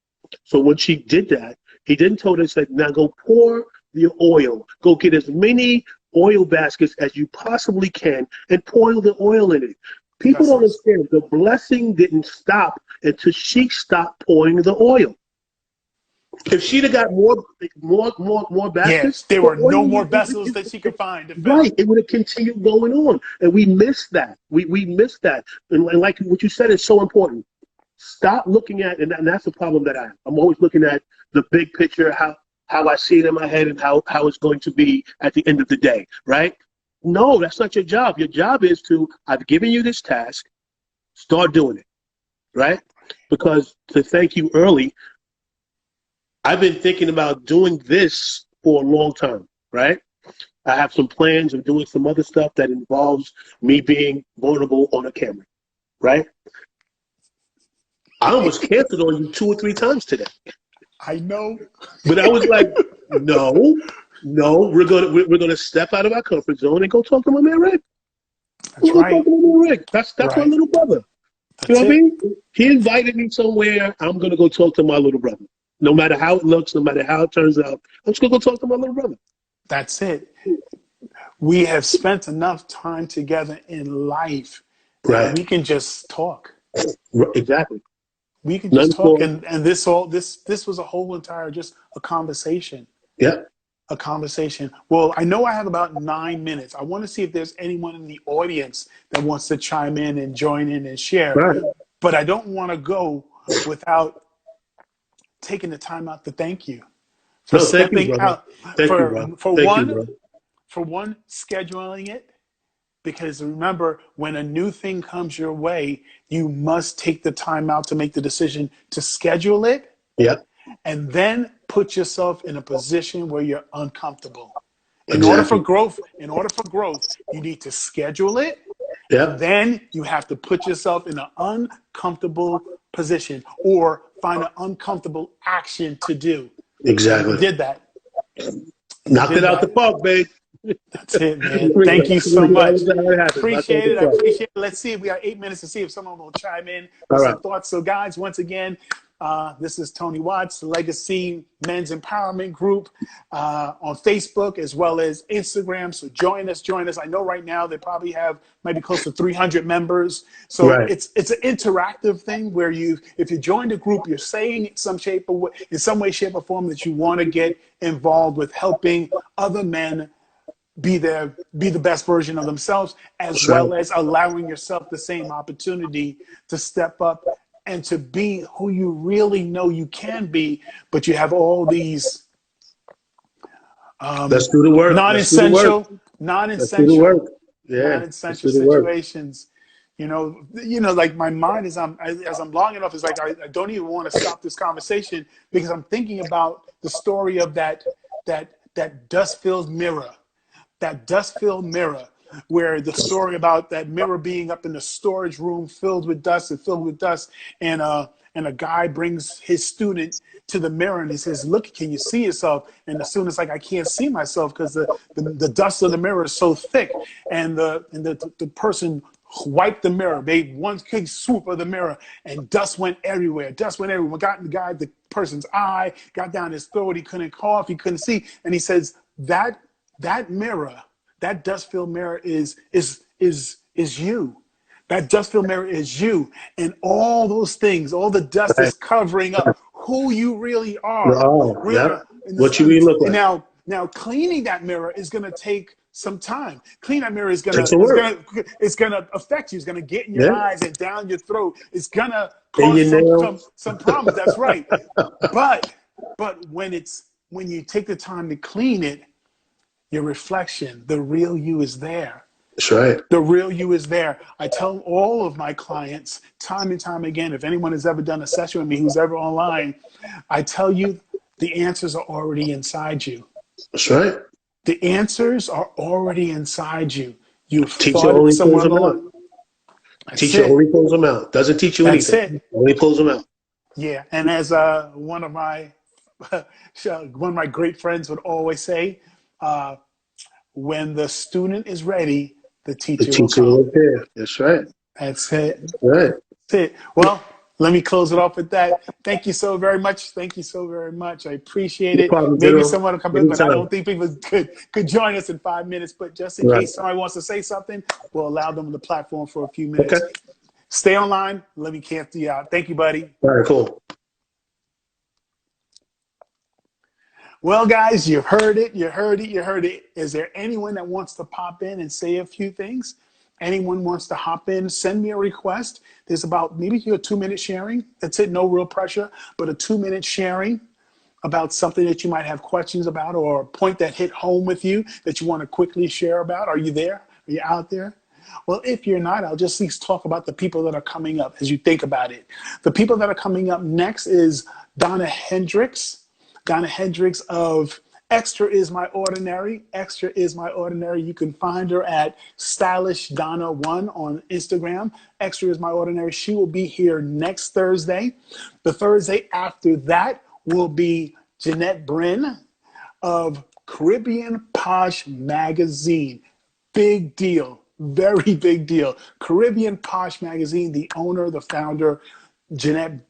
So when she did that, he then told her, he said, now go pour your oil. Go get as many oil baskets as you possibly can and pour the oil in it. People don't understand the blessing didn't stop until she stopped pouring the oil. If she'd have got more baskets, Yes, there were no more vessels that she could find to fill. right, it would have continued going on, and we missed that. We missed that, and like what you said is so important. Stop looking at, and that's the problem that I have. I'm always looking at the big picture, how I see it in my head, and how it's going to be at the end of the day, right? No, that's not your job. Your job is I've given you this task, start doing it, right? Because to thank you early, I've been thinking about doing this for a long time, right? I have some plans of doing some other stuff that involves me being vulnerable on a camera, right? I almost canceled on you 2 or 3 times today. I know. But I was like, no, we're gonna step out of our comfort zone and go talk to my man Rick. That's right. Talk to my man Rick. That's right. My little brother. That's you know what I mean? He invited me somewhere. I'm gonna go talk to my little brother. No matter how it looks, no matter how it turns out, I'm just gonna go talk to my little brother. That's it. We have spent enough time together in life that we can just talk. Exactly. We can just talk, and this was a whole entire just a conversation. Yeah. A conversation. Well, I know I have about 9 minutes. I want to see if there's anyone in the audience that wants to chime in and join in and share. Right. But I don't want to go without taking the time out to thank you for stepping out. For one, scheduling it. Because remember, when a new thing comes your way, you must take the time out to make the decision to schedule it. Yep. And then put yourself in a position where you're uncomfortable. In order for growth, you need to schedule it. Yep. And then you have to put yourself in an uncomfortable position or find an uncomfortable action to do. Exactly. You did that. Knocked it out the park, babe. That's it, man. Thank you so much. Appreciate it. I appreciate it. Let's see if we got 8 minutes to see if someone will chime in with some thoughts. So, guys, once again, this is Tony Watts, Legacy Men's Empowerment Group on Facebook as well as Instagram. So join us. I know right now they probably might be close to 300 members. So it's an interactive thing where if you join the group, you're saying in some way, shape, or form that you want to get involved with helping other men be the best version of themselves, as well as allowing yourself the same opportunity to step up and to be who you really know you can be, but you have all these let's do the work. non-essential situations. You know, like my mind as I'm long enough is like I don't even want to stop this conversation because I'm thinking about the story of that dust-filled mirror. That dust-filled mirror, where the story about that mirror being up in the storage room filled with dust, and a guy brings his student to the mirror and he says, "Look, can you see yourself?" And the student's like, "I can't see myself because the dust of the mirror is so thick." And the person wiped the mirror, made one big swoop of the mirror, and dust went everywhere. Got in the person's eye, got down his throat. He couldn't cough, he couldn't see, and he says that mirror, that dust-filled mirror is you. That dust-filled mirror is you. And all those things, all the dust is covering up who you really are. What you really look like. Now cleaning that mirror is going to take some time. Cleaning that mirror is going to affect you. It's going to get in your eyes and down your throat. It's going to cause some problems. That's right. But when you take the time to clean it, your reflection, the real you is there. That's right. The real you is there. I tell all of my clients time and time again, if anyone has ever done a session with me who's ever online, I tell you the answers are already inside you. That's right. The answers are already inside you. You've Teacher only pulls them out. Teacher only pulls them out. Doesn't teach you anything. That's it. Only pulls them out. Yeah, and as one of my great friends would always say, when the student is ready, the teacher will come. Will appear. That's right. That's it. Right. That's it. Well, let me close it off with that. Thank you so very much. Thank you so very much. I appreciate No it. problem, Maybe General. someone will come in, but I Anytime. don't think people could join us in 5 minutes. But just in Right. case somebody wants to say something, we'll allow them the platform for a few Okay. minutes. Stay online. Let me cancel you out. Thank you, buddy. All right, cool. Well, guys, you've heard it. You heard it. You heard it. Is there anyone that wants to pop in and say a few things? Anyone wants to hop in, send me a request. There's about maybe a 2-minute sharing. That's it. No real pressure, but a 2-minute sharing about something that you might have questions about or a point that hit home with you that you want to quickly share about. Are you there? Are you out there? Well, if you're not, I'll just at least talk about the people that are coming up as you think about it. The people that are coming up next is Donna Hendricks. Donna Hendricks of Extra Is My Ordinary. Extra Is My Ordinary. You can find her at Stylish Donna1 on Instagram. Extra Is My Ordinary. She will be here next Thursday. The Thursday after that will be Jeanette Bryn of Caribbean Posh Magazine. Big deal. Very big deal. Caribbean Posh Magazine, the owner, the founder, Jeanette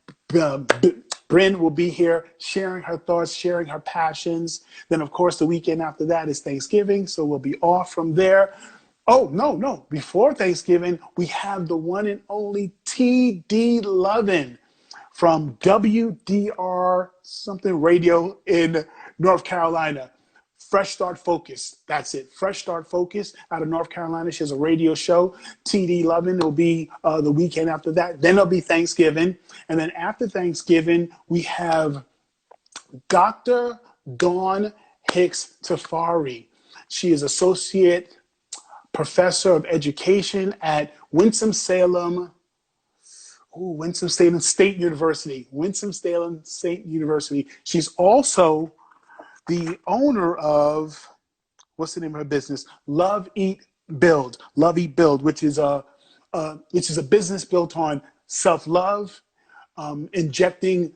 Bryn will be here sharing her thoughts, sharing her passions. Then, of course, the weekend after that is Thanksgiving, so we'll be off from there. Oh, no. Before Thanksgiving, we have the one and only T.D. Lovin from WDR something radio in North Carolina. Fresh Start Focus. That's it. Fresh Start Focus out of North Carolina. She has a radio show. TD Lovin will be the weekend after that. Then it'll be Thanksgiving. And then after Thanksgiving, we have Dr. Dawn Hicks Tafari. She is Associate Professor of Education at Winston-Salem State University. Winston-Salem State University. She's also the owner of, what's the name of her business? Love Eat Build, which is a business built on self-love, injecting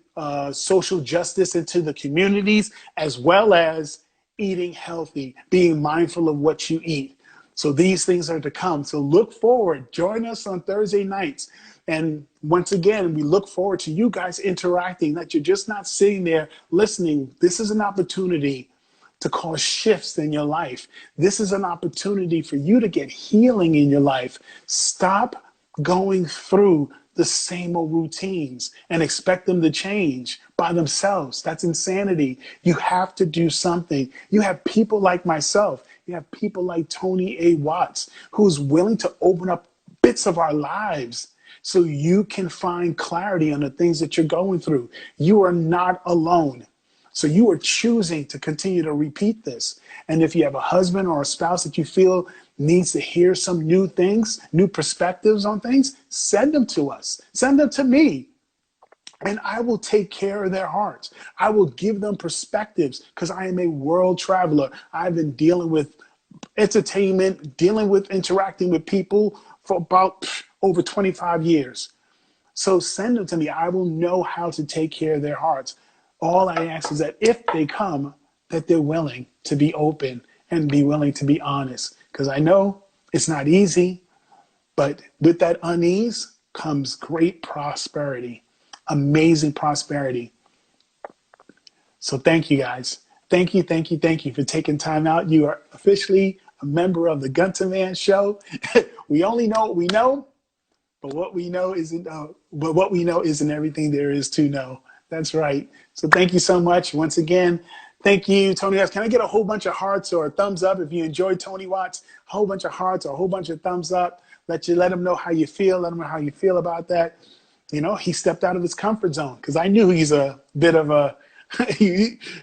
social justice into the communities, as well as eating healthy, being mindful of what you eat. So these things are to come. So look forward. Join us on Thursday nights. And once again, we look forward to you guys interacting, that you're just not sitting there listening. This is an opportunity to cause shifts in your life. This is an opportunity for you to get healing in your life. Stop going through the same old routines and expect them to change by themselves. That's insanity. You have to do something. You have people like myself. You have people like Tony A. Watts, who's willing to open up bits of our lives so you can find clarity on the things that you're going through. You are not alone. So you are choosing to continue to repeat this. And if you have a husband or a spouse that you feel needs to hear some new things, new perspectives on things, send them to us. Send them to me. And I will take care of their hearts. I will give them perspectives because I am a world traveler. I've been dealing with entertainment, dealing with interacting with people for about over 25 years. So send them to me. I will know how to take care of their hearts. All I ask is that if they come, that they're willing to be open and be willing to be honest. Because I know it's not easy, but with that unease comes great prosperity, amazing prosperity. So thank you guys. Thank you for taking time out. You are officially a member of the GunterMan show. We only know what we know, but what we know isn't everything there is to know. That's right. So thank you so much once again. Thank you, Tony Watts. Can I get a whole bunch of hearts or a thumbs up if you enjoyed Tony Watts? A whole bunch of hearts or a whole bunch of thumbs up. Let him know how you feel. Let him know how you feel about that. You know, he stepped out of his comfort zone because I knew he's a bit of a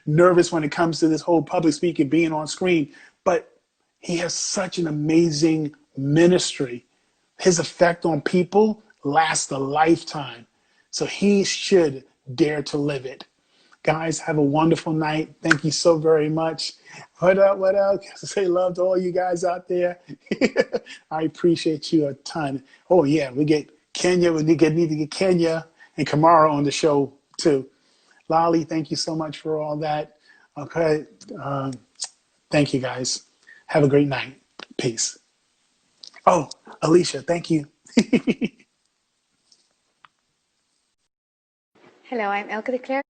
nervous when it comes to this whole public speaking, being on screen. But he has such an amazing ministry. His effect on people lasts a lifetime. So he should dare to live it. Guys, have a wonderful night. Thank you so very much. What up? Say love to all you guys out there. I appreciate you a ton. Oh, yeah, we get Kenya. We need to get Kenya and Kamara on the show, too. Lolly, thank you so much for all that. Okay. Thank you, guys. Have a great night. Peace. Oh, Alicia, thank you. Hello, I'm Elke de Klerk.